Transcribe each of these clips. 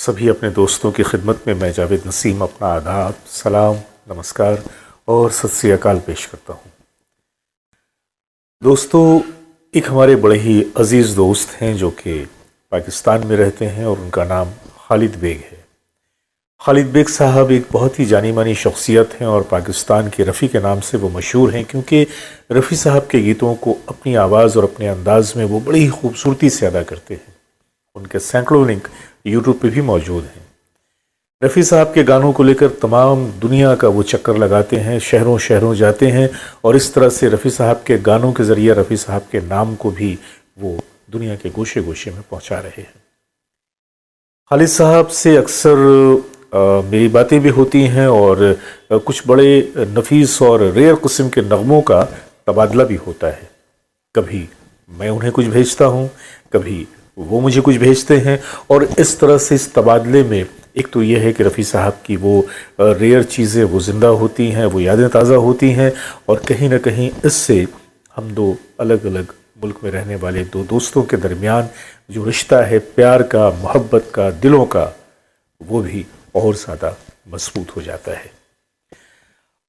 सभी अपने दोस्तों की खिदमत में मैं जावेद नसीम अपना आदाब, सलाम, नमस्कार और सत श्री अकाल पेश करता हूँ। दोस्तों, एक हमारे बड़े ही अजीज़ दोस्त हैं जो कि पाकिस्तान में रहते हैं और उनका नाम खालिद बेग है। खालिद बेग साहब एक बहुत ही जानी मानी शख्सियत हैं और पाकिस्तान के रफ़ी के नाम से वो मशहूर हैं, क्योंकि रफ़ी साहब के गीतों को अपनी आवाज़ और अपने अंदाज़ में वो बड़ी ही खूबसूरती से अदा करते हैं। उनके सैकड़ों लिंक यूट्यूब पे भी मौजूद हैं। रफ़ी साहब के गानों को लेकर तमाम दुनिया का वो चक्कर लगाते हैं, शहरों शहरों जाते हैं और इस तरह से रफ़ी साहब के गानों के ज़रिए रफ़ी साहब के नाम को भी वो दुनिया के गोशे गोशे में पहुंचा रहे हैं। खालिद साहब से अक्सर मेरी बातें भी होती हैं और कुछ बड़े नफीस और रेयर किस्म के नगमों का तबादला भी होता है। कभी मैं उन्हें कुछ भेजता हूँ, कभी वो मुझे कुछ भेजते हैं और इस तरह से इस तबादले में एक तो ये है कि रफ़ी साहब की वो रेयर चीज़ें वो ज़िंदा होती हैं, वो यादें ताज़ा होती हैं और कहीं ना कहीं इससे हम दो अलग अलग मुल्क में रहने वाले दो दोस्तों के दरमियान जो रिश्ता है प्यार का, मोहब्बत का, दिलों का, वो भी और ज़्यादा मजबूत हो जाता है।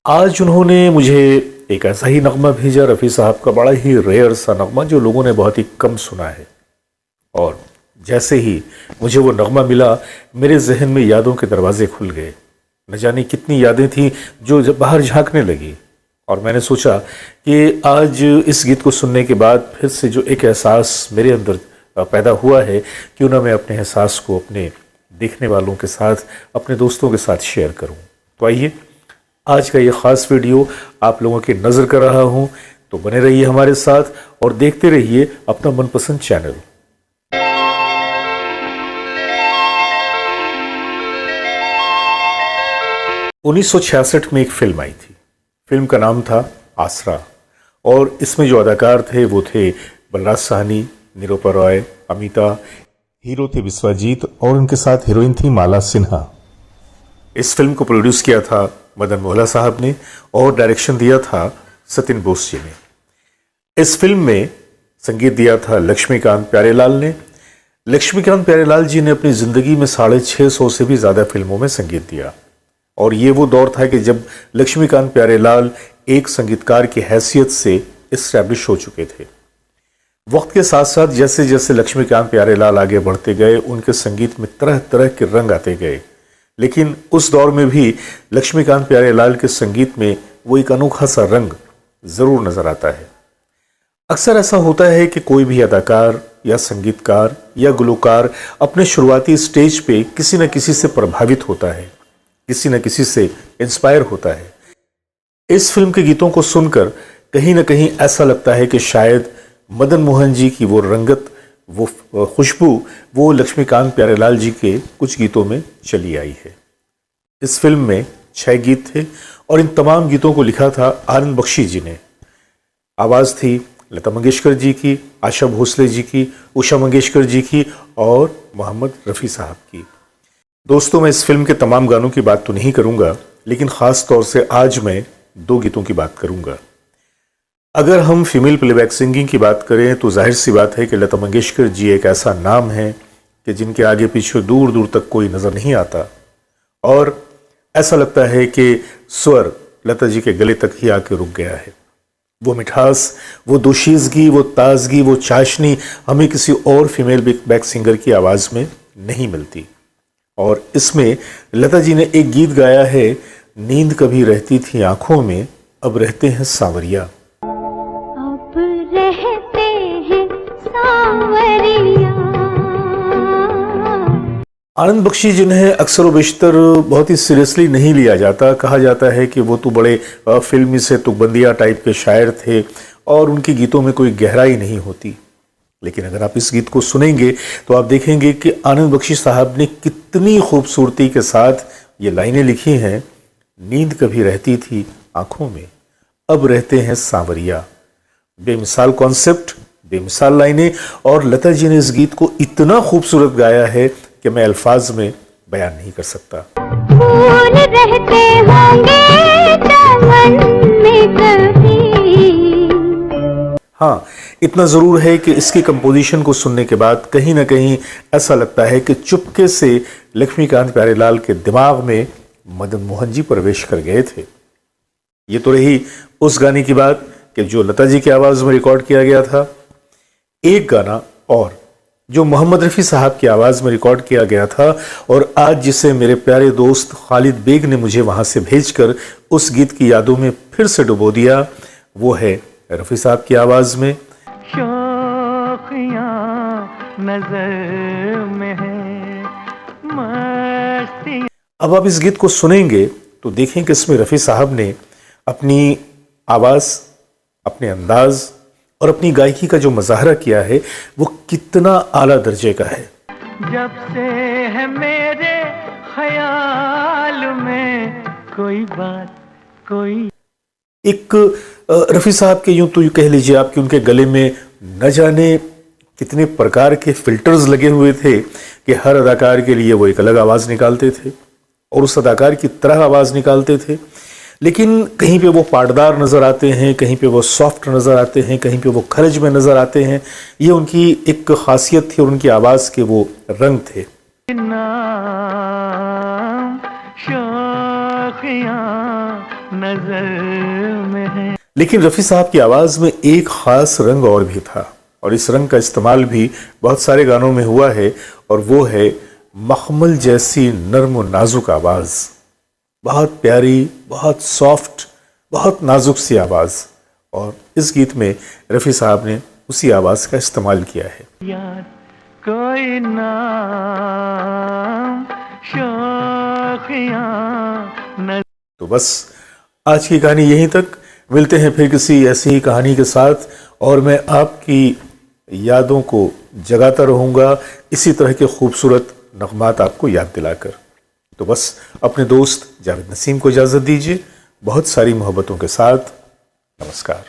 आज उन्होंने मुझे एक ऐसा ही नगमा भेजा, रफ़ी साहब का बड़ा ही रेयर सा नगमा जो लोगों ने बहुत ही कम सुना है। और जैसे ही मुझे वो नगमा मिला, मेरे जहन में यादों के दरवाजे खुल गए। न जाने कितनी यादें थीं जो जब बाहर झांकने लगी और मैंने सोचा कि आज इस गीत को सुनने के बाद फिर से जो एक एहसास मेरे अंदर पैदा हुआ है, क्यों ना मैं अपने एहसास को अपने देखने वालों के साथ, अपने दोस्तों के साथ शेयर करूं। तो आइए, आज का ये ख़ास वीडियो आप लोगों की नज़र कर रहा हूं, तो बने रहिए हमारे साथ और देखते रहिए अपना मनपसंद चैनल। 1966 में एक फिल्म आई थी। फिल्म का नाम था आसरा और इसमें जो अदाकार थे वो थे बलराज साहनी, निरूपा रॉय, अमिता। हीरो थे विश्वजीत और उनके साथ हीरोइन थी माला सिन्हा। इस फिल्म को प्रोड्यूस किया था मदन मोहल्ला साहब ने और डायरेक्शन दिया था सतिन बोस जी ने। इस फिल्म में संगीत दिया था लक्ष्मीकांत प्यारेलाल ने। लक्ष्मीकांत प्यारेलाल जी ने अपनी ज़िंदगी में 650 से भी ज़्यादा फिल्मों में संगीत दिया और ये वो दौर था कि जब लक्ष्मीकांत प्यारेलाल एक संगीतकार की हैसियत से इस्टेब्लिश हो चुके थे। वक्त के साथ साथ जैसे जैसे लक्ष्मीकांत प्यारेलाल आगे बढ़ते गए, उनके संगीत में तरह तरह के रंग आते गए, लेकिन उस दौर में भी लक्ष्मीकांत प्यारेलाल के संगीत में वो एक अनोखा सा रंग ज़रूर नज़र आता है। अक्सर ऐसा होता है कि कोई भी अदाकार या संगीतकार या गुलकार अपने शुरुआती स्टेज पे किसी न किसी से प्रभावित होता है, किसी न किसी से इंस्पायर होता है। इस फिल्म के गीतों को सुनकर कहीं ना कहीं ऐसा लगता है कि शायद मदन मोहन जी की वो रंगत, वो खुशबू, वो लक्ष्मीकांत प्यारेलाल जी के कुछ गीतों में चली आई है। इस फिल्म में 6 गीत थे और इन तमाम गीतों को लिखा था आनंद बख्शी जी ने। आवाज़ थी लता मंगेशकर जी की, आशा भोसले जी की, उषा मंगेशकर जी की और मोहम्मद रफ़ी साहब की। दोस्तों, मैं इस फिल्म के तमाम गानों की बात तो नहीं करूंगा, लेकिन ख़ास तौर से आज मैं 2 गीतों की बात करूंगा। अगर हम फीमेल प्लेबैक सिंगिंग की बात करें तो जाहिर सी बात है कि लता मंगेशकर जी एक ऐसा नाम है कि जिनके आगे पीछे दूर दूर तक कोई नज़र नहीं आता और ऐसा लगता है कि स्वर लता जी के गले तक ही आके रुक गया है। वो मिठास, वो दोशीज़गी, वो ताजगी, वो चाशनी हमें किसी और फीमेल बैक सिंगर की आवाज़ में नहीं मिलती। और इसमें लता जी ने एक गीत गाया है, नींद कभी रहती थी आंखों में, अब रहते हैं सांवरिया। अब रहते हैं सांवरिया। आनंद बख्शी जिन्हें अक्सर व बेशतर बहुत ही सीरियसली नहीं लिया जाता, कहा जाता है कि वो तो बड़े फिल्मी से तुकबंदिया टाइप के शायर थे और उनके गीतों में कोई गहराई नहीं होती। लेकिन अगर आप इस गीत को सुनेंगे तो आप देखेंगे कि आनंद बख्शी साहब ने कितनी खूबसूरती के साथ ये लाइनें लिखी हैं, नींद कभी रहती थी आंखों में, अब रहते हैं सांवरिया। बेमिसाल कॉन्सेप्ट, बेमिसाल लाइनें और लता जी ने इस गीत को इतना खूबसूरत गाया है कि मैं अल्फाज में बयान नहीं कर सकता। फूल रहते होंगे चमन में कभी। हाँ, इतना ज़रूर है कि इसकी कंपोजिशन को सुनने के बाद कहीं ना कहीं ऐसा लगता है कि चुपके से लक्ष्मीकांत प्यारेलाल के दिमाग में मदन मोहन जी प्रवेश कर गए थे। ये तो रही उस गाने की बात कि जो लता जी की आवाज में रिकॉर्ड किया गया था। एक गाना और जो मोहम्मद रफ़ी साहब की आवाज में रिकॉर्ड किया गया था और आज जिसे मेरे प्यारे दोस्त खालिद बेग ने मुझे वहां से भेजकर उस गीत की यादों में फिर से डुबो दिया, वो है रफ़ी साहब की आवाज में शौकियां नजर में है मस्ती। अब आप इस गीत को सुनेंगे तो देखें कि इसमें रफ़ी साहब ने अपनी आवाज, अपने अंदाज और अपनी गायकी का जो मुजाहरा किया है वो कितना आला दर्जे का है। जब से है मेरे ख्याल में कोई बात कोई। एक रफ़ी साहब के यूं तो यूं कह लीजिए आपके उनके गले में न जाने कितने प्रकार के फिल्टर्स लगे हुए थे कि हर अदाकार के लिए वो एक अलग आवाज़ निकालते थे और उस अदाकार की तरह आवाज़ निकालते थे। लेकिन कहीं पे वो पाटदार नज़र आते हैं, कहीं पे वो सॉफ्ट नज़र आते हैं, कहीं पे वो खरज में नज़र आते हैं। ये उनकी एक खासियत थी और उनकी आवाज़ के वो रंग थे। लेकिन रफ़ी साहब की आवाज़ में एक ख़ास रंग और भी था और इस रंग का इस्तेमाल भी बहुत सारे गानों में हुआ है और वो है मखमल जैसी नर्म और नाजुक आवाज़। बहुत प्यारी, बहुत सॉफ्ट, बहुत नाजुक सी आवाज़ और इस गीत में रफ़ी साहब ने उसी आवाज़ का इस्तेमाल किया है। याद कोई नाम शौकियां। तो बस आज की कहानी यहीं तक। मिलते हैं फिर किसी ऐसी ही कहानी के साथ और मैं आपकी यादों को जगाता रहूँगा इसी तरह के खूबसूरत नग़मात आपको याद दिलाकर। तो बस अपने दोस्त जावेद नसीम को इजाज़त दीजिए बहुत सारी मोहब्बतों के साथ। नमस्कार।